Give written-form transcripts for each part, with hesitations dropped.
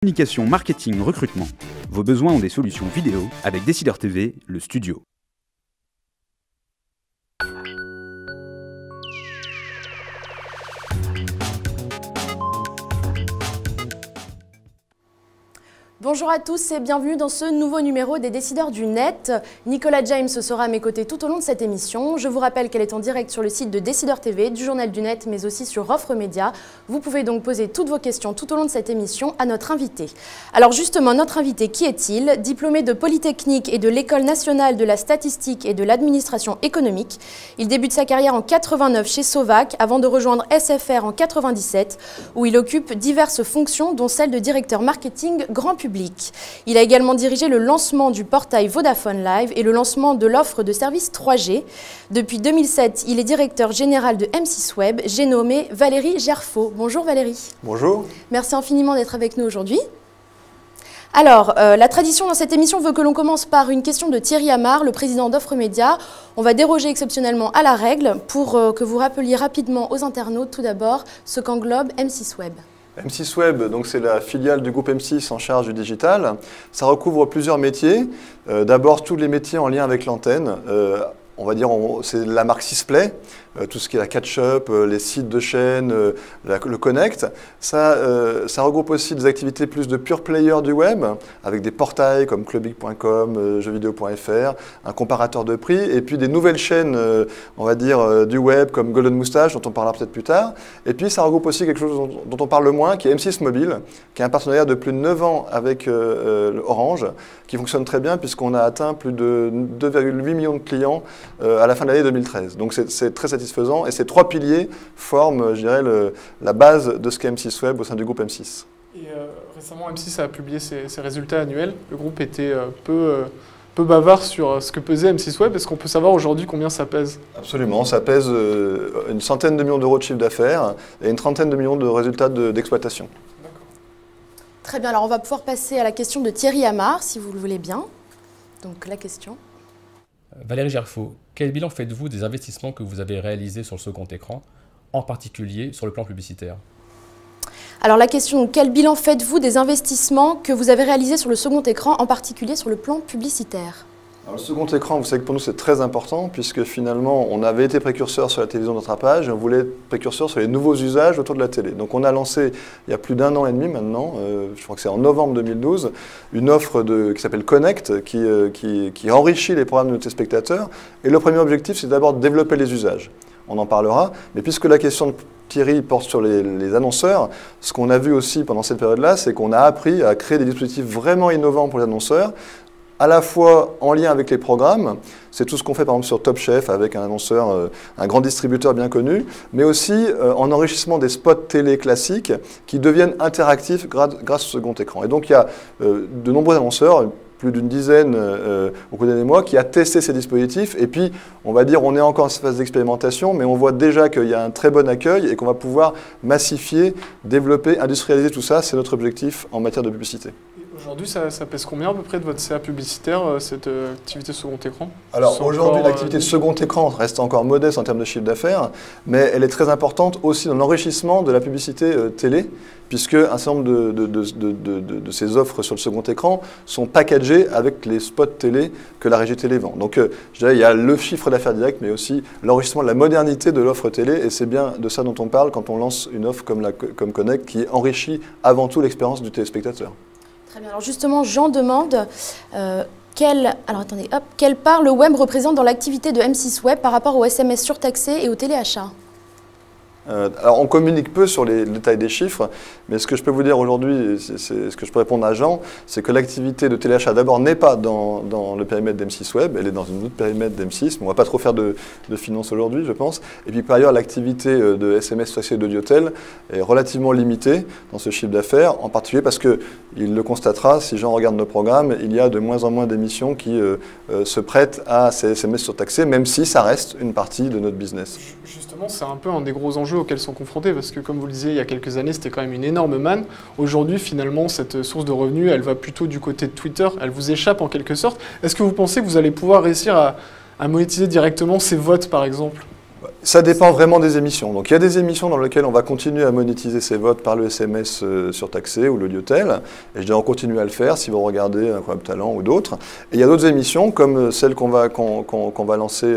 Communication, marketing, recrutement. Vos besoins ont des solutions vidéo avec Décideur TV, le studio. Bonjour à tous et bienvenue dans ce nouveau numéro des Décideurs du Net. Nicolas James sera à mes côtés tout au long de cette émission. Je vous rappelle qu'elle est en direct sur le site de Décideur TV, du Journal du Net, mais aussi sur Offre Média. Vous pouvez donc poser toutes vos questions tout au long de cette émission à notre invité. Alors justement, notre invité, qui est-il? Diplômé de Polytechnique et de l'École nationale de la statistique et de l'administration économique. Il débute sa carrière en 89 chez Sovac avant de rejoindre SFR en 97, où il occupe diverses fonctions, dont celle de directeur marketing grand public. Il a également dirigé le lancement du portail Vodafone Live et le lancement de l'offre de service 3G. Depuis 2007, il est directeur général de M6 Web. J'ai nommé Valérie Gerfaud. Bonjour Valérie. Bonjour. Merci infiniment d'être avec nous aujourd'hui. Alors, la tradition dans cette émission veut que l'on commence par une question de Thierry Amar, le président d'Offre Média. On va déroger exceptionnellement à la règle pour que vous rappeliez rapidement aux internautes tout d'abord ce qu'englobe M6 Web. M6 Web, donc c'est la filiale du groupe M6 en charge du digital. Ça recouvre plusieurs métiers. D'abord, tous les métiers en lien avec l'antenne. On va dire, c'est la marque Sisplay, tout ce qui est la catch-up, les sites de chaîne, le connect. Ça regroupe aussi des activités plus de pure player du web, avec des portails comme clubic.com, jeuxvideo.fr, un comparateur de prix, et puis des nouvelles chaînes, on va dire, du web comme Golden Moustache, dont on parlera peut-être plus tard. Et puis ça regroupe aussi quelque chose dont on parle moins, qui est M6 Mobile, qui est un partenariat de plus de 9 ans avec Orange, qui fonctionne très bien puisqu'on a atteint plus de 2,8 millions de clients à la fin de l'année 2013. Donc c'est très satisfaisant et ces trois piliers forment, je dirais, la base de ce qu'est M6 Web au sein du groupe M6. Et récemment, M6 a publié ses résultats annuels. Le groupe était peu bavard sur ce que pesait M6 Web. Est-ce qu'on peut savoir aujourd'hui combien ça pèse? Absolument, ça pèse une centaine de millions d'euros de chiffre d'affaires et une trentaine de millions de résultats d'exploitation. Très bien, alors on va pouvoir passer à la question de Thierry Amar, si vous le voulez bien. Donc la question. Valérie Gerfaud, quel bilan faites-vous des investissements que vous avez réalisés sur le second écran, en particulier sur le plan publicitaire? Alors la question, quel bilan faites-vous des investissements que vous avez réalisés sur le second écran, en particulier sur le plan publicitaire? Alors, le second écran, vous savez que pour nous c'est très important puisque finalement on avait été précurseur sur la télévision d'attrapage et on voulait être précurseur sur les nouveaux usages autour de la télé. Donc on a lancé il y a plus d'1 an et demi maintenant, je crois que c'est en novembre 2012, une offre qui s'appelle Connect qui enrichit les programmes de nos téléspectateurs. Et le premier objectif c'est d'abord de développer les usages. On en parlera, mais puisque la question de Thierry porte sur les annonceurs, ce qu'on a vu aussi pendant cette période-là, c'est qu'on a appris à créer des dispositifs vraiment innovants pour les annonceurs, à la fois en lien avec les programmes, c'est tout ce qu'on fait par exemple sur Top Chef avec un annonceur, un grand distributeur bien connu, mais aussi en enrichissement des spots télé classiques qui deviennent interactifs grâce au second écran. Et donc il y a de nombreux annonceurs, plus d'une dizaine au cours des derniers mois, qui a testé ces dispositifs. Et puis, on va dire, on est encore en phase d'expérimentation, mais on voit déjà qu'il y a un très bon accueil et qu'on va pouvoir massifier, développer, industrialiser tout ça. C'est notre objectif en matière de publicité. Aujourd'hui, ça pèse combien à peu près de votre CA publicitaire, cette activité second écran? Alors aujourd'hui, l'activité de second écran reste encore modeste en termes de chiffre d'affaires, mais elle est très importante aussi dans l'enrichissement de la publicité télé, puisque un certain nombre de ces offres sur le second écran sont packagées avec les spots télé que la régie télé vend. Donc je dirais, il y a le chiffre d'affaires direct, mais aussi l'enrichissement de la modernité de l'offre télé, et c'est bien de ça dont on parle quand on lance une offre comme Connect, qui enrichit avant tout l'expérience du téléspectateur. Très bien. Alors justement, Jean demande quelle part le web représente dans l'activité de M6 Web par rapport aux SMS surtaxés et au téléachat? Alors on communique peu sur les détails des chiffres, mais ce que je peux vous dire aujourd'hui, c'est ce que je peux répondre à Jean, c'est que l'activité de téléachat d'abord n'est pas dans le périmètre d'M6 Web, elle est dans une autre périmètre d'M6, mais on ne va pas trop faire de finance aujourd'hui je pense. Et puis par ailleurs l'activité de SMS surtaxé et d'Audiotel est relativement limitée dans ce chiffre d'affaires, en particulier parce qu'il le constatera, si Jean regarde nos programmes, il y a de moins en moins d'émissions qui se prêtent à ces SMS surtaxés, même si ça reste une partie de notre business. Justement, c'est un peu un des gros enjeux auxquels sont confrontés, parce que comme vous le disiez, il y a quelques années, c'était quand même une énorme manne. Aujourd'hui, finalement, cette source de revenus, elle va plutôt du côté de Twitter, elle vous échappe en quelque sorte. Est-ce que vous pensez que vous allez pouvoir réussir à monétiser directement ces votes, par exemple? Ça dépend vraiment des émissions. Donc il y a des émissions dans lesquelles on va continuer à monétiser ces votes par le SMS surtaxé ou l'audiotel. Et je dirais on continue à le faire si vous regardez Incroyable Talent ou d'autres. Et il y a d'autres émissions comme celle qu'on va lancer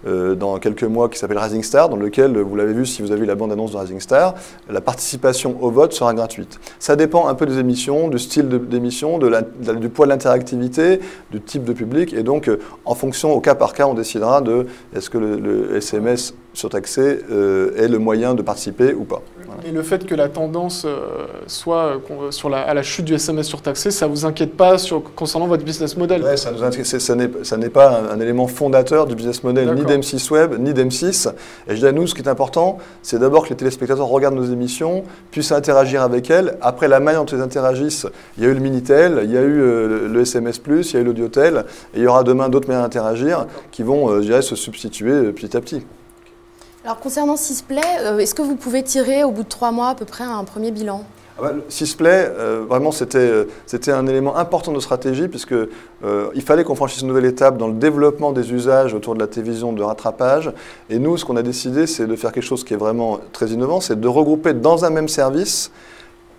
dans quelques mois qui s'appelle Rising Star, dans lequel, vous l'avez vu si vous avez vu la bande-annonce de Rising Star, la participation au vote sera gratuite. Ça dépend un peu des émissions, du style d'émission, du poids de l'interactivité, du type de public. Et donc en fonction, au cas par cas, on décidera de est-ce que le SMS surtaxé est le moyen de participer ou pas. Voilà. Et le fait que la tendance soit à la chute du SMS surtaxé, ça ne vous inquiète pas concernant votre business model? Ouais, ça n'est pas un élément fondateur du business model ni d'M6 Web, ni d'M6. Et je dis à nous, ce qui est important, c'est d'abord que les téléspectateurs regardent nos émissions, puissent interagir avec elles. Après, la manière dont ils interagissent, il y a eu le Minitel, il y a eu le SMS+, il y a eu l'Audiotel, et il y aura demain d'autres manières d'interagir qui vont, je dirais, se substituer petit à petit. Alors concernant Sisplay, est-ce que vous pouvez tirer au bout de 3 mois à peu près un premier bilan? Sisplay, vraiment, c'était un élément important de notre stratégie puisque il fallait qu'on franchisse une nouvelle étape dans le développement des usages autour de la télévision de rattrapage. Et nous, ce qu'on a décidé, c'est de faire quelque chose qui est vraiment très innovant, c'est de regrouper dans un même service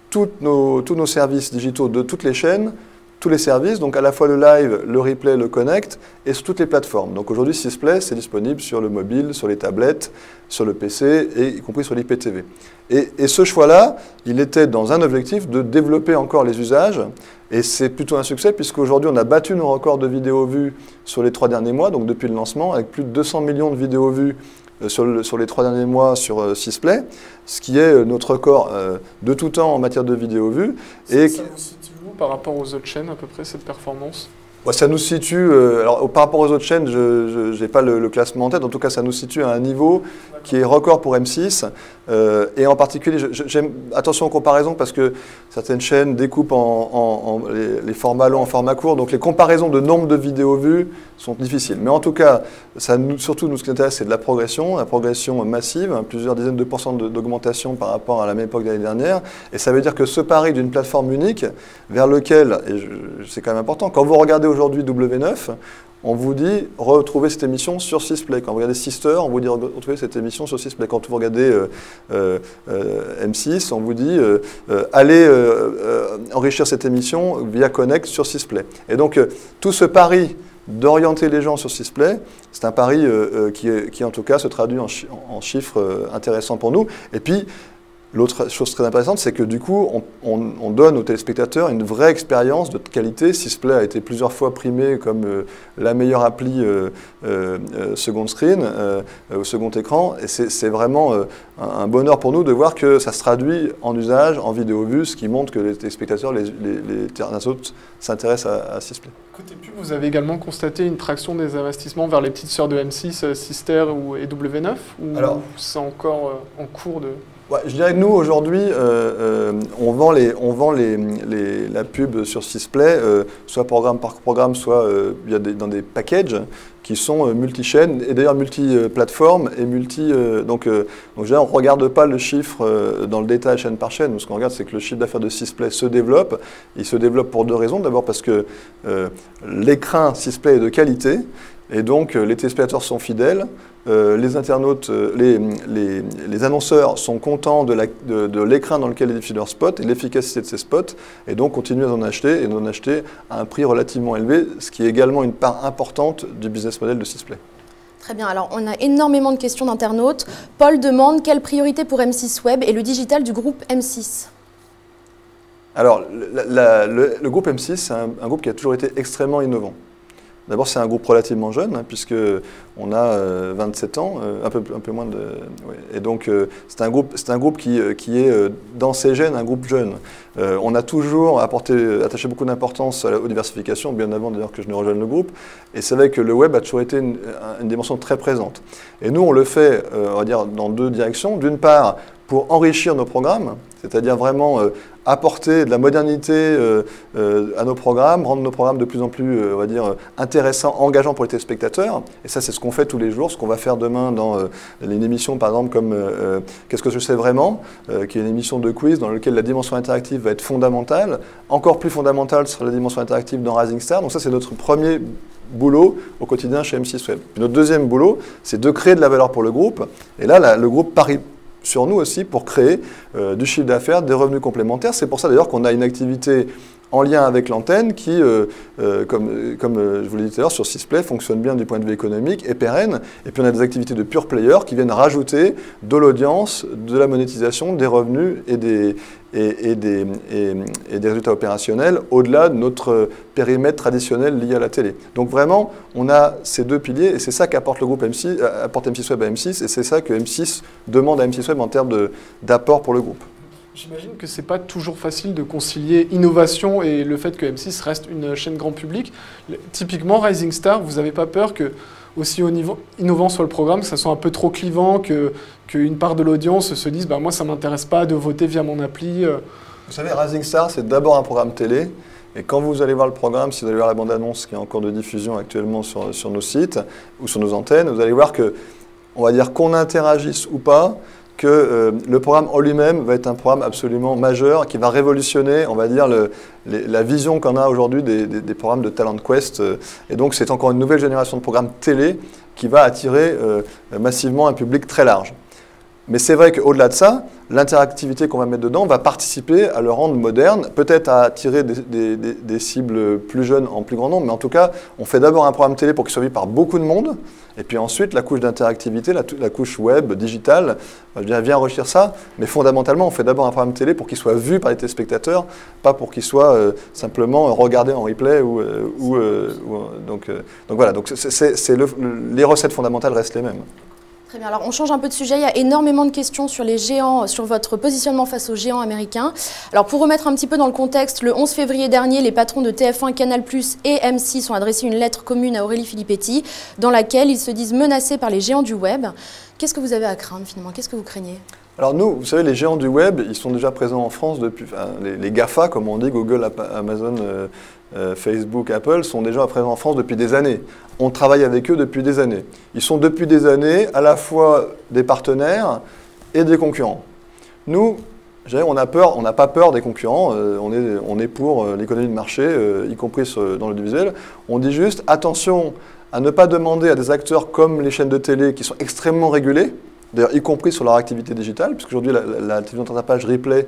tous nos services digitaux de toutes les chaînes, tous les services, donc à la fois le live, le replay, le connect, et sur toutes les plateformes. Donc aujourd'hui, Sisplay, c'est disponible sur le mobile, sur les tablettes, sur le PC, et y compris sur l'IPTV. Et ce choix-là, il était dans un objectif de développer encore les usages, et c'est plutôt un succès, puisqu'aujourd'hui, on a battu nos records de vidéos vues sur les 3 derniers mois, donc depuis le lancement, avec plus de 200 millions de vidéos vues sur les 3 derniers mois sur Sisplay, ce qui est notre record de tout temps en matière de vidéos vues. Et ça vous situe où par rapport aux autres chaînes à peu près cette performance? Ça nous situe, alors par rapport aux autres chaînes, je n'ai pas le classement en tête, en tout cas ça nous situe à un niveau qui est record pour M6, et en particulier, j'aime attention aux comparaisons parce que certaines chaînes découpent les formats longs en format court, donc les comparaisons de nombre de vidéos vues sont difficiles. Mais en tout cas, surtout nous ce qui nous intéresse c'est de la progression massive, plusieurs dizaines de pourcents d'augmentation par rapport à la même époque de l'année dernière, et ça veut dire que ce pari d'une plateforme unique vers lequel, et c'est quand même important, quand vous regardez aujourd'hui W9, on vous dit retrouvez cette émission sur Sisplay. Quand vous regardez Sister, on vous dit retrouvez cette émission sur Sisplay. Quand vous regardez M6, on vous dit allez enrichir cette émission via Connect sur Sisplay. Et donc tout ce pari d'orienter les gens sur Sisplay, c'est un pari qui en tout cas se traduit en chiffres intéressants pour nous. Et puis l'autre chose très intéressante, c'est que du coup, on donne aux téléspectateurs une vraie expérience de qualité. Sisplay a été plusieurs fois primé comme la meilleure appli second screen, au second écran. Et c'est vraiment un bonheur pour nous de voir que ça se traduit en usage, en vidéo vue, ce qui montre que les téléspectateurs, les internautes s'intéressent à Sisplay. Côté pub, vous avez également constaté une traction des investissements vers les petites sœurs de M6, Sister et W9, ou c'est encore en cours de... Ouais, je dirais que nous, aujourd'hui, on vend la pub sur Sisplay, soit programme par programme, soit dans des packages qui sont multi-chaînes et d'ailleurs multi-plateformes et donc je dirais, on ne regarde pas le chiffre dans le détail chaîne par chaîne. Ce qu'on regarde, c'est que le chiffre d'affaires de Sisplay se développe. Il se développe pour 2 raisons. D'abord parce que l'écran Sisplay est de qualité et donc les téléspectateurs sont fidèles. Les internautes, les annonceurs sont contents de l'écran dans lequel ils diffusent leurs spots et l'efficacité de ces spots, et donc continuent à en acheter, et d'en acheter à un prix relativement élevé, ce qui est également une part importante du business model de Sisplay. Très bien, alors on a énormément de questions d'internautes. Paul demande quelle priorité pour M6 Web et le digital du groupe M6? Alors, le groupe M6, c'est un groupe qui a toujours été extrêmement innovant. D'abord, c'est un groupe relativement jeune, puisqu'on a 27 ans, un peu moins de... Ouais. Et donc, c'est un groupe qui est, dans ses gènes, un groupe jeune. On a toujours attaché beaucoup d'importance aux diversifications, bien avant d'ailleurs que je ne rejoigne le groupe. Et c'est vrai que le web a toujours été une dimension très présente. Et nous, on le fait, on va dire, dans 2 directions. D'une part, pour enrichir nos programmes, c'est-à-dire vraiment apporter de la modernité à nos programmes, rendre nos programmes de plus en plus, on va dire, intéressants, engageants pour les téléspectateurs. Et ça, c'est ce qu'on fait tous les jours, ce qu'on va faire demain dans une émission, par exemple, comme Qu'est-ce que je sais vraiment, qui est une émission de quiz dans laquelle la dimension interactive va être fondamentale. Encore plus fondamentale sera la dimension interactive dans Rising Star. Donc ça, c'est notre premier boulot au quotidien chez M6 Web. Puis notre deuxième boulot, c'est de créer de la valeur pour le groupe. Et là, le groupe parie sur nous aussi pour créer du chiffre d'affaires, des revenus complémentaires. C'est pour ça d'ailleurs qu'on a une activité en lien avec l'antenne qui, comme je vous l'ai dit tout à l'heure, sur Sisplay, fonctionne bien du point de vue économique et pérenne. Et puis on a des activités de pure player qui viennent rajouter de l'audience, de la monétisation, des revenus et des résultats opérationnels au-delà de notre périmètre traditionnel lié à la télé. Donc vraiment, on a ces deux piliers et c'est ça qu'apporte le groupe M6, apporte M6 Web à M6 et c'est ça que M6 demande à M6 Web en termes d'apport pour le groupe. J'imagine que ce n'est pas toujours facile de concilier innovation et le fait que M6 reste une chaîne grand public. Typiquement, Rising Star, vous n'avez pas peur que, aussi innovant soit le programme, que ça soit un peu trop clivant, qu'une part de l'audience se dise bah, « moi, ça ne m'intéresse pas de voter via mon appli ». Vous savez, Rising Star, c'est d'abord un programme télé. Et quand vous allez voir le programme, si vous allez voir la bande-annonce qui est en cours de diffusion actuellement sur nos sites ou sur nos antennes, vous allez voir que, on va dire qu'on interagisse ou pas, que le programme en lui-même va être un programme absolument majeur qui va révolutionner, on va dire, la vision qu'on a aujourd'hui des programmes de Talent Quest. Et donc, c'est encore une nouvelle génération de programmes télé qui va attirer massivement un public très large. Mais c'est vrai qu'au-delà de ça, l'interactivité qu'on va mettre dedans va participer à le rendre moderne, peut-être à attirer des cibles plus jeunes en plus grand nombre, mais en tout cas, on fait d'abord un programme télé pour qu'il soit vu par beaucoup de monde, et puis ensuite, la couche d'interactivité, la couche web, digitale, vient enrichir ça, mais fondamentalement, on fait d'abord un programme télé pour qu'il soit vu par les téléspectateurs, pas pour qu'il soit simplement regardé en replay. Donc voilà, donc les recettes fondamentales restent les mêmes. Très bien, alors on change un peu de sujet, il y a énormément de questions sur les géants, sur votre positionnement face aux géants américains. Alors pour remettre un petit peu dans le contexte, le 11 février dernier, les patrons de TF1, Canal+, et M6 ont adressé une lettre commune à Aurélie Filippetti, dans laquelle ils se disent menacés par les géants du web. Qu'est-ce que vous avez à craindre finalement? Qu'est-ce que vous craignez? Alors nous, vous savez, les géants du web, ils sont déjà présents en France depuis, les GAFA, comme on dit, Google, Amazon, Facebook, Apple, sont déjà présents en France depuis des années. On travaille avec eux depuis des années. Ils sont depuis des années à la fois des partenaires et des concurrents. Nous, on n'a pas peur des concurrents, on est pour l'économie de marché, y compris dans l'audiovisuel. On dit juste, attention à ne pas demander à des acteurs comme les chaînes de télé qui sont extrêmement régulés, d'ailleurs y compris sur leur activité digitale, puisqu'aujourd'hui la télévision de rattrapage replay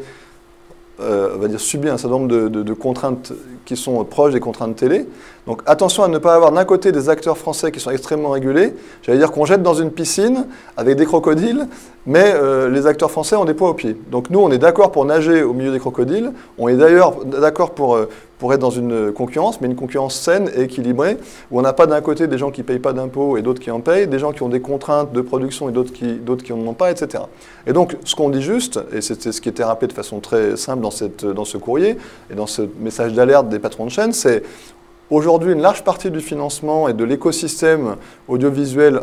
va dire, subit un certain nombre de contraintes qui sont proches des contraintes télé. Donc attention à ne pas avoir d'un côté des acteurs français qui sont extrêmement régulés, j'allais dire qu'on jette dans une piscine avec des crocodiles, mais les acteurs français ont des poids aux pieds. Donc nous, on est d'accord pour nager au milieu des crocodiles, on est d'ailleurs d'accord pour être dans une concurrence, mais une concurrence saine et équilibrée, où on n'a pas d'un côté des gens qui ne payent pas d'impôts et d'autres qui en payent, des gens qui ont des contraintes de production et d'autres qui n'en ont pas, etc. Et donc, ce qu'on dit juste, et c'est ce qui était rappelé de façon très simple dans ce courrier et dans ce message d'alerte des patrons de chaîne, c'est aujourd'hui une large partie du financement et de l'écosystème audiovisuel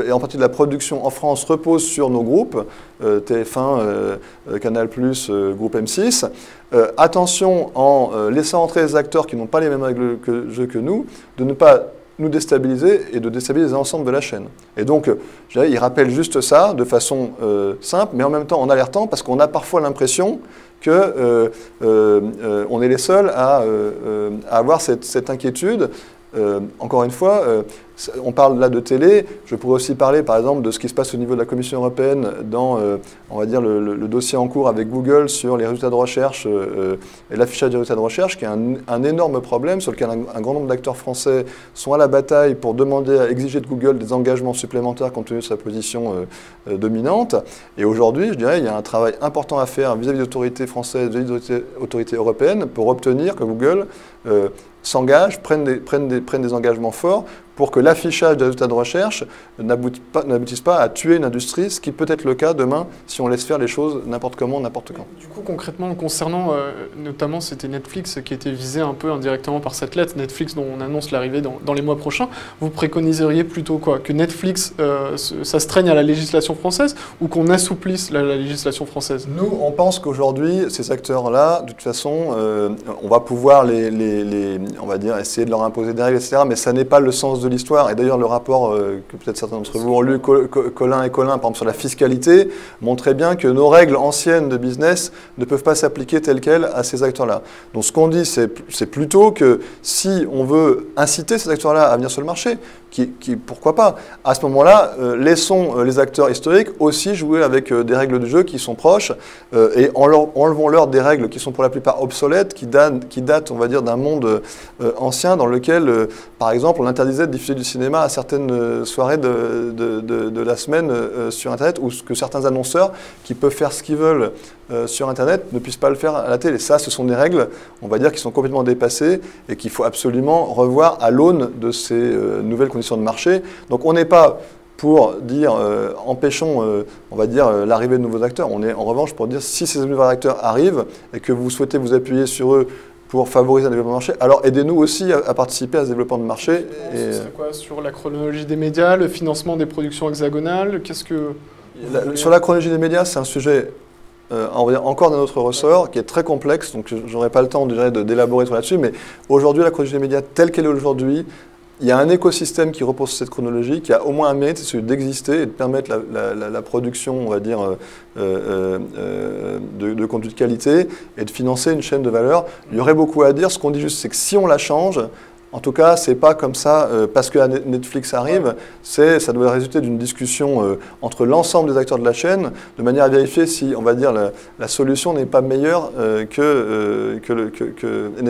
et en partie de la production en France repose sur nos groupes, TF1, Canal+, groupe M6. Attention, en laissant entrer les acteurs qui n'ont pas les mêmes règles de jeu que nous, de ne pas nous déstabiliser et de déstabiliser l'ensemble de la chaîne. Et donc, il rappelle juste ça de façon simple, mais en même temps en alertant, parce qu'on a parfois l'impression qu'on est les seuls à avoir cette inquiétude. Encore une fois, on parle là de télé, je pourrais aussi parler par exemple de ce qui se passe au niveau de la Commission européenne dans, on va dire, le dossier en cours avec Google sur les résultats de recherche et l'affichage des résultats de recherche, qui est un énorme problème sur lequel un grand nombre d'acteurs français sont à la bataille pour demander à exiger de Google des engagements supplémentaires compte tenu de sa position dominante. Et aujourd'hui, je dirais, il y a un travail important à faire vis-à-vis des autorités françaises, vis-à-vis des autorités européennes pour obtenir que Google s'engagent, prennent des engagements forts pour que l'affichage des résultats de recherche n'aboutisse pas à tuer une industrie, ce qui peut être le cas demain si on laisse faire les choses n'importe comment, n'importe quand. Du coup, concrètement, concernant notamment, c'était Netflix qui était visé un peu indirectement par cette lettre, Netflix dont on annonce l'arrivée dans les mois prochains, vous préconiseriez plutôt quoi? Que Netflix s'astreigne à la législation française ou qu'on assouplisse la législation française? Nous, on pense qu'aujourd'hui, ces acteurs-là, de toute façon, on va pouvoir on va dire, essayer de leur imposer des règles, etc., mais ça n'est pas le sens de l'histoire. Et d'ailleurs, le rapport que peut-être certains d'entre vous ont lu, Colin et Colin, par exemple, sur la fiscalité, montrait bien que nos règles anciennes de business ne peuvent pas s'appliquer telles quelles à ces acteurs-là. Donc ce qu'on dit, c'est plutôt que si on veut inciter ces acteurs-là à venir sur le marché, pourquoi pas, à ce moment-là, laissons les acteurs historiques aussi jouer avec des règles de jeu qui sont proches et enlevons-leur des règles qui sont pour la plupart obsolètes, qui datent, on va dire, d'un monde ancien dans lequel, par exemple, on interdisait de diffuser du cinéma à certaines soirées de la semaine sur Internet, ou que certains annonceurs qui peuvent faire ce qu'ils veulent sur Internet ne puissent pas le faire à la télé. Ça, ce sont des règles, on va dire, qui sont complètement dépassées et qu'il faut absolument revoir à l'aune de ces nouvelles conditions de marché. Donc on n'est pas pour dire empêchons, on va dire, l'arrivée de nouveaux acteurs. On est en revanche pour dire si ces nouveaux acteurs arrivent et que vous souhaitez vous appuyer sur eux pour favoriser un développement de marché, alors aidez-nous aussi à participer à ce développement de marché. Et ce serait quoi sur la chronologie des médias, le financement des productions hexagonales? Sur la chronologie des médias, c'est un sujet encore d'un autre ressort qui est très complexe, donc je n'aurai pas le temps d'élaborer là-dessus, mais aujourd'hui, la chronologie des médias telle qu'elle est aujourd'hui, il y a un écosystème qui repose sur cette chronologie, qui a au moins un mérite, c'est celui d'exister et de permettre la production, on va dire, de contenu de qualité et de financer une chaîne de valeur. Il y aurait beaucoup à dire. Ce qu'on dit juste, c'est que si on la change, en tout cas, c'est pas comme ça, parce que Netflix arrive, ça doit résulter d'une discussion entre l'ensemble des acteurs de la chaîne, de manière à vérifier si, on va dire, la solution n'est pas meilleure n'est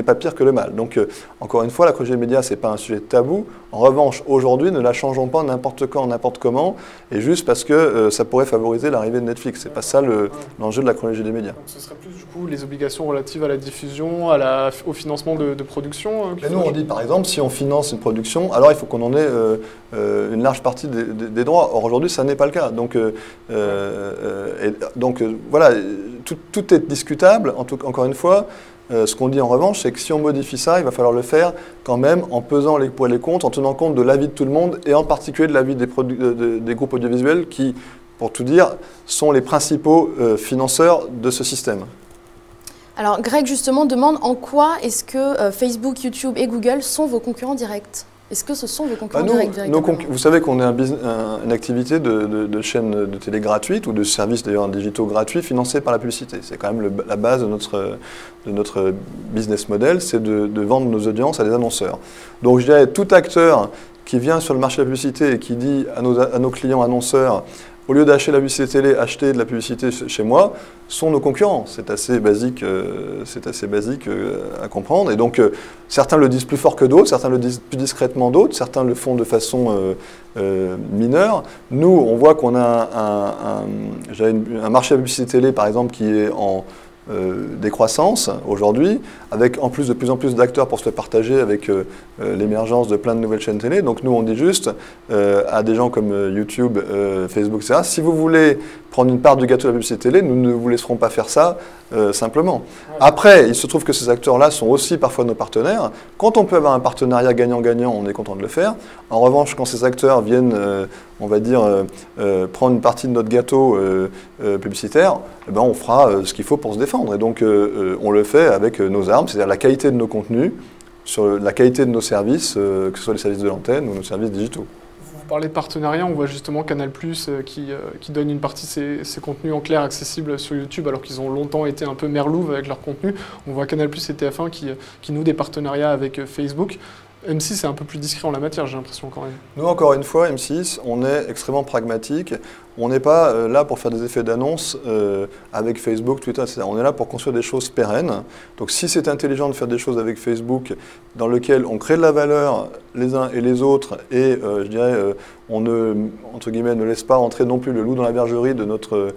pas pire que le mal. Donc, encore une fois, la chronologie des médias, c'est pas un sujet tabou. En revanche, aujourd'hui, ne la changeons pas n'importe quand, n'importe comment, et juste parce que ça pourrait favoriser l'arrivée de Netflix. C'est pas ça l'enjeu de la chronologie des médias. Donc, ce serait plus, du coup, les obligations relatives à la diffusion, au financement de production Mais nous, on dit, par exemple, si on finance une production, alors il faut qu'on en ait une large partie des droits. Or, aujourd'hui, ça n'est pas le cas. Donc, voilà, tout est discutable, encore une fois. Ce qu'on dit en revanche, c'est que si on modifie ça, il va falloir le faire quand même en pesant les pour et les contre, en tenant compte de l'avis de tout le monde et en particulier de l'avis des groupes audiovisuels qui, pour tout dire, sont les principaux financeurs de ce système. Alors Greg justement demande en quoi est-ce que Facebook, YouTube et Google sont vos concurrents directs? Est-ce que ce sont vos concurrents directs? Vous savez qu'on est une activité de chaîne de télé gratuite ou de services d'ailleurs digitaux gratuits financés par la publicité. C'est quand même la base de notre business model, c'est de vendre nos audiences à des annonceurs. Donc je dirais tout acteur qui vient sur le marché de la publicité et qui dit à nos clients annonceurs, au lieu d'acheter la publicité télé, acheter de la publicité chez moi, sont nos concurrents. C'est assez basique, à comprendre. Et donc, certains le disent plus fort que d'autres, certains le disent plus discrètement d'autres, certains le font de façon mineure. Nous, on voit qu'on a un marché de la publicité télé, par exemple, qui est en décroissance aujourd'hui, avec en plus de plus en plus d'acteurs pour se le partager avec l'émergence de plein de nouvelles chaînes télé. Donc nous, on dit juste à des gens comme YouTube, Facebook, etc., si vous voulez prendre une part du gâteau de la publicité télé, nous ne vous laisserons pas faire ça simplement. Après, il se trouve que ces acteurs-là sont aussi parfois nos partenaires. Quand on peut avoir un partenariat gagnant-gagnant, on est content de le faire. En revanche, quand ces acteurs viennent, on va dire, prendre une partie de notre gâteau publicitaire, eh ben, on fera ce qu'il faut pour se défendre. Et donc, on le fait avec nos armes, c'est-à-dire la qualité de nos contenus, sur la qualité de nos services, que ce soit les services de l'antenne ou nos services digitaux. Vous parlez de partenariat, on voit justement Canal+, qui donne une partie de ses contenus en clair accessibles sur YouTube, alors qu'ils ont longtemps été un peu merlouves avec leurs contenus. On voit Canal+ et TF1 qui nouent des partenariats avec Facebook. M6 est un peu plus discret en la matière, j'ai l'impression quand même. Nous, encore une fois, M6, on est extrêmement pragmatique. On n'est pas là pour faire des effets d'annonce avec Facebook, Twitter, etc. On est là pour construire des choses pérennes. Donc si c'est intelligent de faire des choses avec Facebook dans lesquelles on crée de la valeur les uns et les autres et je dirais on entre guillemets, ne laisse pas entrer non plus le loup dans la bergerie de notre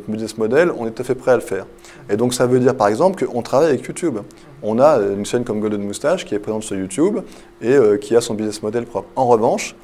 business model, on est tout à fait prêt à le faire. Et donc ça veut dire par exemple qu'on travaille avec YouTube. on a une chaîne comme Golden Moustache qui est présente sur YouTube et qui a son business model propre. En revanche,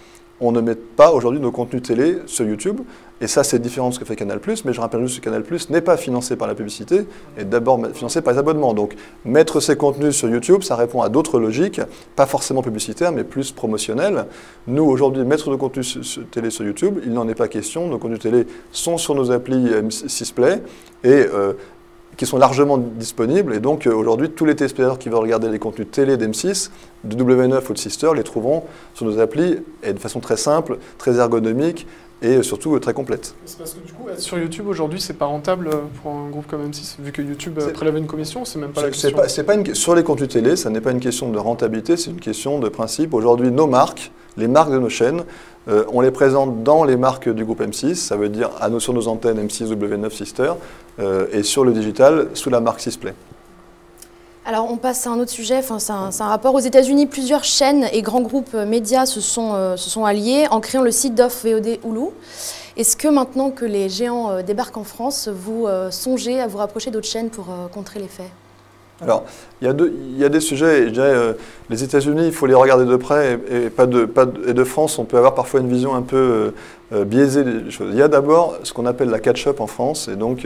on ne met pas aujourd'hui nos contenus télé sur YouTube. Et ça, c'est différent de ce que fait Canal+, mais je rappelle juste que Canal+ n'est pas financé par la publicité, est d'abord financé par les abonnements. Donc, mettre ces contenus sur YouTube, ça répond à d'autres logiques, pas forcément publicitaires, mais plus promotionnelles. Nous, aujourd'hui, mettre nos contenus télé sur YouTube, il n'en est pas question. Nos contenus télé sont sur nos applis M6 Play et qui sont largement disponibles. Et donc, aujourd'hui, tous les téléspectateurs qui veulent regarder les contenus télé d'M6, de W9 ou de Sister, les trouveront sur nos applis et de façon très simple, très ergonomique, et surtout très complète. C'est parce que du coup, être sur YouTube aujourd'hui, c'est pas rentable pour un groupe comme M6, vu que YouTube prélève une commission, c'est même pas la question. Sur les contenus télé, ça n'est pas une question de rentabilité, c'est une question de principe. Aujourd'hui, nos marques, les marques de nos chaînes, on les présente dans les marques du groupe M6, ça veut dire sur nos antennes M6, W9, Sister, et sur le digital, sous la marque Sisplay. Alors on passe à un autre sujet, c'est un rapport. Aux États-Unis, plusieurs chaînes et grands groupes médias se sont alliés en créant le site d'offres VOD Hulu. Est-ce que maintenant que les géants débarquent en France, vous songez à vous rapprocher d'autres chaînes pour contrer les faits? Alors, il y a des sujets, et je dirais, les États-Unis, il faut les regarder de près, et de France, on peut avoir parfois une vision un peu biaisée des choses. Il y a d'abord ce qu'on appelle la catch-up en France, et donc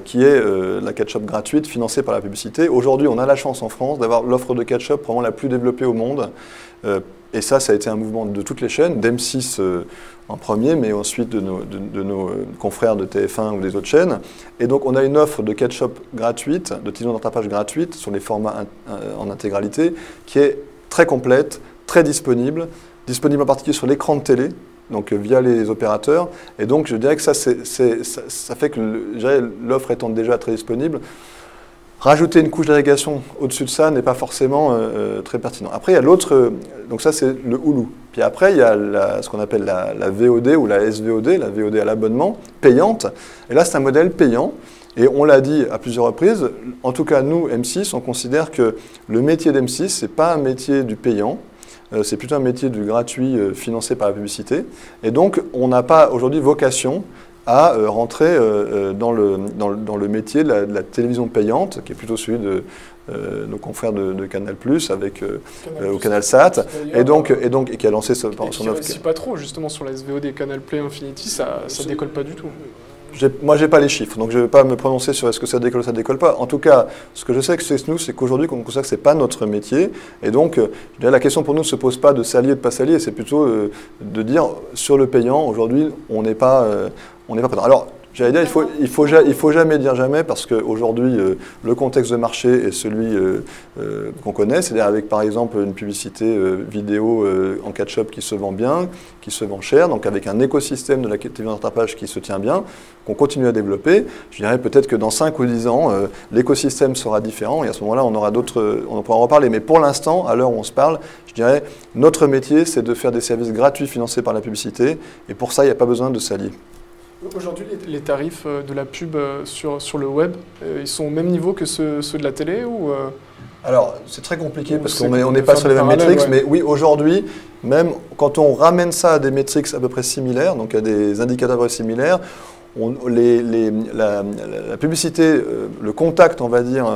qui est la catch-up gratuite financée par la publicité. Aujourd'hui, on a la chance en France d'avoir l'offre de catch-up probablement la plus développée au monde. Et ça a été un mouvement de toutes les chaînes, d'M6 en premier, mais ensuite de nos confrères de TF1 ou des autres chaînes. Et donc, on a une offre de catch-up gratuite, de télévision d'attrapage gratuite sur les formats en intégralité, qui est très complète, très disponible en particulier sur l'écran de télé, donc via les opérateurs. Et donc, je dirais que ça fait que l'offre étant déjà très disponible, rajouter une couche d'agrégation au-dessus de ça n'est pas forcément très pertinent. Après, il y a l'autre, donc ça c'est le Hulu. Puis après, il y a ce qu'on appelle la VOD ou la SVOD, la VOD à l'abonnement, payante. Et là, c'est un modèle payant. Et on l'a dit à plusieurs reprises, en tout cas nous, M6, on considère que le métier d'M6, ce n'est pas un métier du payant, c'est plutôt un métier du gratuit financé par la publicité. Et donc, on n'a pas aujourd'hui vocation à rentrer dans le métier de la télévision payante, qui est plutôt celui de nos confrères de Canal+, avec au CanalSat, et qui a lancé son offre. Qui réussit pas trop, justement, sur la SVOD Canal Play Infinity, ça décolle pas du tout. Moi, je n'ai pas les chiffres, donc je ne vais pas me prononcer sur est-ce que ça décolle ou ça ne décolle pas. En tout cas, ce que je sais que c'est nous, c'est qu'aujourd'hui, on considère que ce n'est pas notre métier. Et donc, je dirais, la question pour nous ne se pose pas de s'allier ou de ne pas s'allier, c'est plutôt de dire, sur le payant, aujourd'hui, on n'est pas présent. Alors, j'allais dire, il faut jamais dire jamais, parce qu'aujourd'hui, le contexte de marché est celui qu'on connaît, c'est-à-dire avec, par exemple, une publicité vidéo en catch-up qui se vend bien, qui se vend cher, donc avec un écosystème de la télévision d'attrapage qui se tient bien, qu'on continue à développer. Je dirais peut-être que dans 5 ou 10 ans, l'écosystème sera différent, et à ce moment-là, on pourra en reparler. Mais pour l'instant, à l'heure où on se parle, je dirais, notre métier, c'est de faire des services gratuits financés par la publicité, et pour ça, il n'y a pas besoin de s'allier. Aujourd'hui, les tarifs de la pub sur le web, ils sont au même niveau que ceux de la télé ou Alors, c'est très compliqué parce qu'on n'est pas sur les mêmes métriques, mais oui, aujourd'hui, même quand on ramène ça à des métriques à peu près similaires, donc à des indicateurs similaires, la publicité, le contact, on va dire,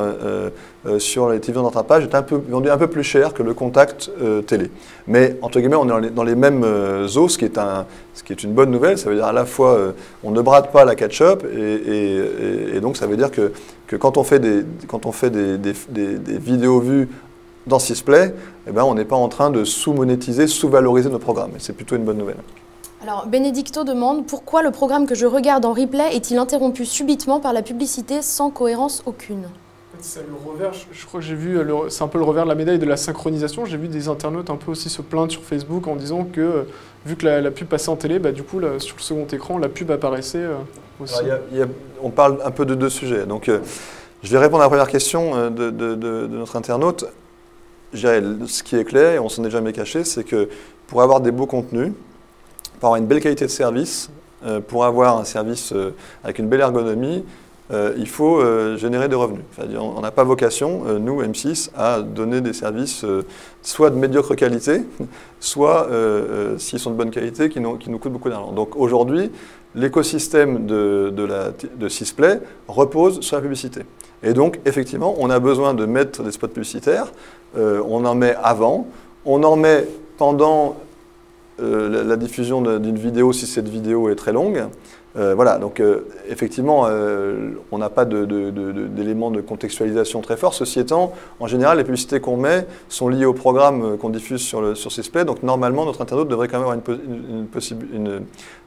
sur les télévisions d'attrapage est vendu un peu plus cher que le contact télé. Mais, entre guillemets, on est dans les mêmes eaux, ce qui est une bonne nouvelle. Ça veut dire à la fois, on ne brade pas la catch-up, et donc ça veut dire que quand on fait des vidéos vues dans Sisplay, eh ben, on n'est pas en train de sous-monétiser, sous-valoriser nos programmes. Et c'est plutôt une bonne nouvelle. Alors, Benedicto demande pourquoi le programme que je regarde en replay est-il interrompu subitement par la publicité sans cohérence aucune? C'est le revers, je crois que j'ai vu, c'est un peu le revers de la médaille de la synchronisation. J'ai vu des internautes un peu aussi se plaindre sur Facebook en disant que, vu que la pub passait en télé, bah, du coup, sur le second écran, la pub apparaissait aussi. Alors, on parle un peu de deux sujets. Donc, je vais répondre à la première question de notre internaute. Ce qui est clair, et on ne s'en est jamais caché, c'est que pour avoir des beaux contenus, pour avoir une belle qualité de service, pour avoir un service avec une belle ergonomie, il faut générer des revenus. C'est-à-dire, on n'a pas vocation, nous, M6, à donner des services soit de médiocre qualité, soit, s'ils sont de bonne qualité, qui nous coûtent beaucoup d'argent. Donc aujourd'hui, l'écosystème de Sisplay repose sur la publicité. Et donc, effectivement, on a besoin de mettre des spots publicitaires. On en met avant, on en met pendant la diffusion d'une vidéo, si cette vidéo est très longue. Voilà, donc effectivement, on n'a pas d'éléments de contextualisation très forts. Ceci étant, en général, les publicités qu'on met sont liées au programme qu'on diffuse sur Sisplay. Donc normalement, notre internaute devrait quand même avoir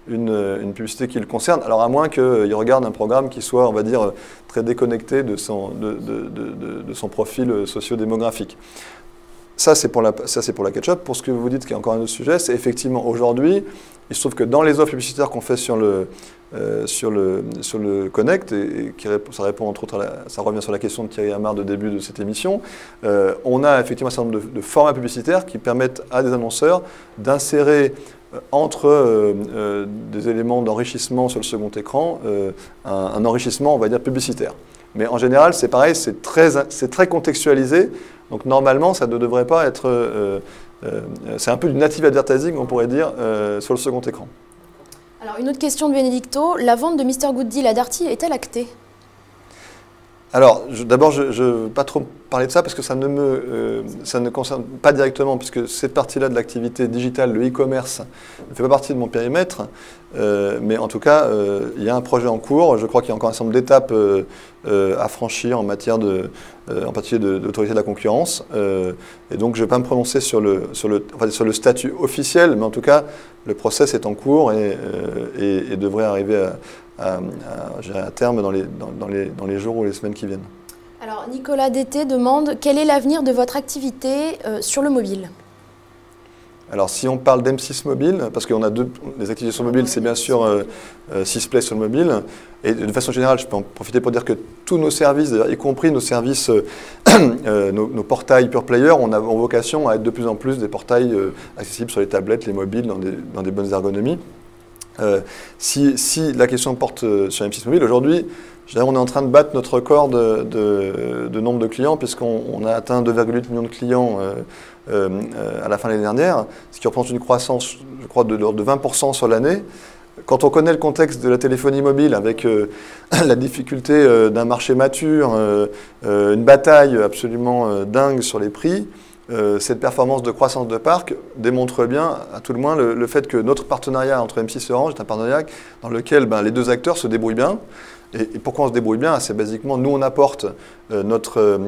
une publicité qui le concerne. Alors à moins qu'il regarde un programme qui soit, on va dire, très déconnecté de son profil socio-démographique. Ça, c'est pour la catch-up. Pour ce que vous dites, qui est encore un autre sujet, c'est effectivement aujourd'hui, il se trouve que dans les offres publicitaires qu'on fait sur le Connect, et ça répond entre autres, ça revient sur la question de Thierry Amard de début de cette émission, on a effectivement un certain nombre de formats publicitaires qui permettent à des annonceurs d'insérer entre des éléments d'enrichissement sur le second écran, un enrichissement, on va dire, publicitaire. Mais en général, c'est pareil, c'est très contextualisé. Donc normalement, ça ne devrait pas être... c'est un peu du native advertising, on pourrait dire, sur le second écran. Alors, une autre question de Benedicto. La vente de Mr Good Deal à Darty est-elle actée? Alors, d'abord, je ne veux pas trop parler de ça parce que ça ne concerne pas directement, puisque cette partie-là de l'activité digitale, le e-commerce, ne fait pas partie de mon périmètre. Mais en tout cas, il y a un projet en cours. Je crois qu'il y a encore un certain nombre d'étapes à franchir en matière en particulier d'autorité de la concurrence. Et donc, je ne vais pas me prononcer sur le statut officiel, mais en tout cas, le process est en cours et devrait arriver à terme dans les jours ou les semaines qui viennent. Alors, Nicolas Dété demande quel est l'avenir de votre activité sur le mobile? Alors, si on parle d'M6 Mobile, parce qu'on a des activités sur mobile, c'est bien sûr Sisplay sur le mobile. Et de façon générale, je peux en profiter pour dire que tous nos services, y compris nos services, nos portails Pure Player, ont vocation à être de plus en plus des portails accessibles sur les tablettes, les mobiles, dans des bonnes ergonomies. Si la question porte sur M6 Mobile, aujourd'hui, on est en train de battre notre record de nombre de clients, puisqu'on a atteint 2,8 millions de clients à la fin de l'année dernière, ce qui représente une croissance, je crois, de 20% sur l'année. Quand on connaît le contexte de la téléphonie mobile, avec la difficulté d'un marché mature, une bataille absolument dingue sur les prix, cette performance de croissance de parc démontre bien, à tout le moins, le fait que notre partenariat entre M6 et Orange est un partenariat dans lequel les deux acteurs se débrouillent bien. Et pourquoi on se débrouille bien? C'est basiquement, nous on apporte notre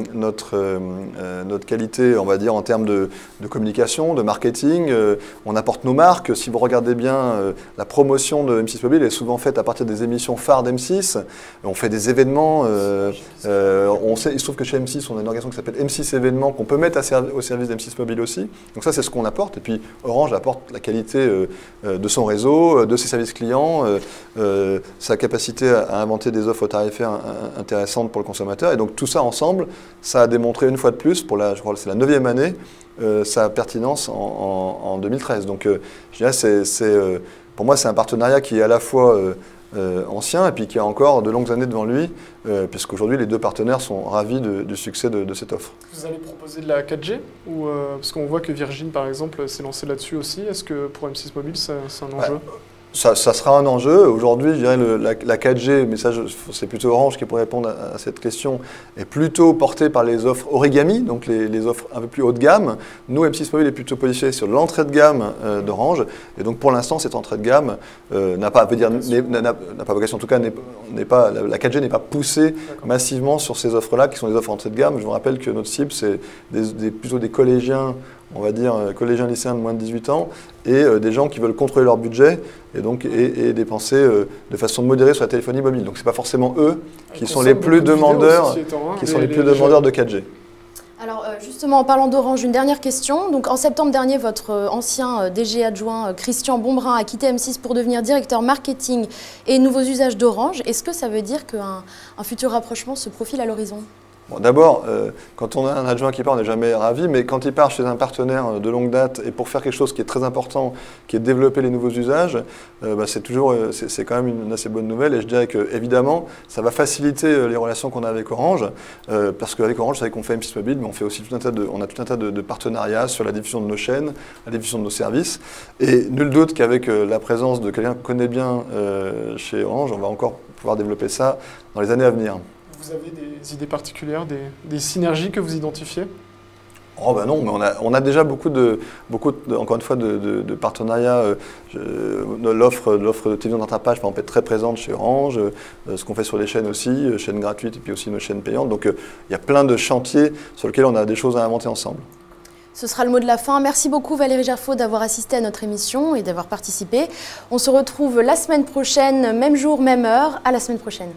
qualité, on va dire, en termes de communication, de marketing, on apporte nos marques. Si vous regardez bien, la promotion de M6 Mobile est souvent faite à partir des émissions phares d'M6. On fait des événements, il se trouve que chez M6, on a une organisation qui s'appelle M6 Événements, qu'on peut mettre au service d'M6 Mobile aussi. Donc ça, c'est ce qu'on apporte. Et puis Orange apporte la qualité de son réseau, de ses services clients, sa capacité à inventer des offres tarifaires intéressantes pour le consommateur. Et donc tout ça ensemble, ça a démontré une fois de plus, je crois que c'est la 9e année, sa pertinence en 2013. Donc je dirais, pour moi, c'est un partenariat qui est à la fois ancien et puis qui a encore de longues années devant lui, puisqu'aujourd'hui les deux partenaires sont ravis du succès de cette offre. Vous allez proposer de la 4G parce qu'on voit que Virgin, par exemple, s'est lancé là-dessus aussi. Est-ce que pour M6 Mobile, c'est un enjeu? Ça sera un enjeu. Aujourd'hui, je dirais la 4G, mais ça, c'est plutôt Orange qui pourrait répondre à cette question, est plutôt portée par les offres Origami, donc les offres un peu plus haut de gamme. Nous, M6 Mobile est plutôt positionné sur l'entrée de gamme d'Orange. Et donc, pour l'instant, cette entrée de gamme n'a pas vocation, en tout cas, la 4G n'est pas poussée massivement sur ces offres-là, qui sont des offres entrée de gamme. Je vous rappelle que notre cible, c'est plutôt des collégiens, on va dire collégiens lycéens de moins de 18 ans, et des gens qui veulent contrôler leur budget et dépenser de façon modérée sur la téléphonie mobile. Donc ce n'est pas forcément eux qui sont les plus demandeurs, de 4G. Alors justement, en parlant d'Orange, une dernière question. Donc en septembre dernier, votre ancien DG adjoint Christian Bonbrun a quitté M6 pour devenir directeur marketing et nouveaux usages d'Orange. Est-ce que ça veut dire qu'un futur rapprochement se profile à l'horizon? Bon, d'abord, quand on a un adjoint qui part, on n'est jamais ravi, mais quand il part chez un partenaire de longue date et pour faire quelque chose qui est très important, qui est de développer les nouveaux usages, c'est quand même une assez bonne nouvelle. Et je dirais que évidemment, ça va faciliter les relations qu'on a avec Orange, parce qu'avec Orange, vous savez qu'on fait M6 Mobile, mais on fait aussi tout un tas de partenariats sur la diffusion de nos chaînes, la diffusion de nos services. Et nul doute qu'avec la présence de quelqu'un qu'on connaît bien chez Orange, on va encore pouvoir développer ça dans les années à venir. Vous avez des idées particulières, des synergies que vous identifiez? Oh ben non, mais on a déjà beaucoup encore une fois, de partenariats. L'offre de télévision de rattrapage, par exemple, est très présente chez Orange. Ce qu'on fait sur les chaînes aussi, chaînes gratuites et puis aussi nos chaînes payantes. Donc il y a plein de chantiers sur lesquels on a des choses à inventer ensemble. Ce sera le mot de la fin. Merci beaucoup Valérie Gerfaud d'avoir assisté à notre émission et d'avoir participé. On se retrouve la semaine prochaine, même jour, même heure. À la semaine prochaine.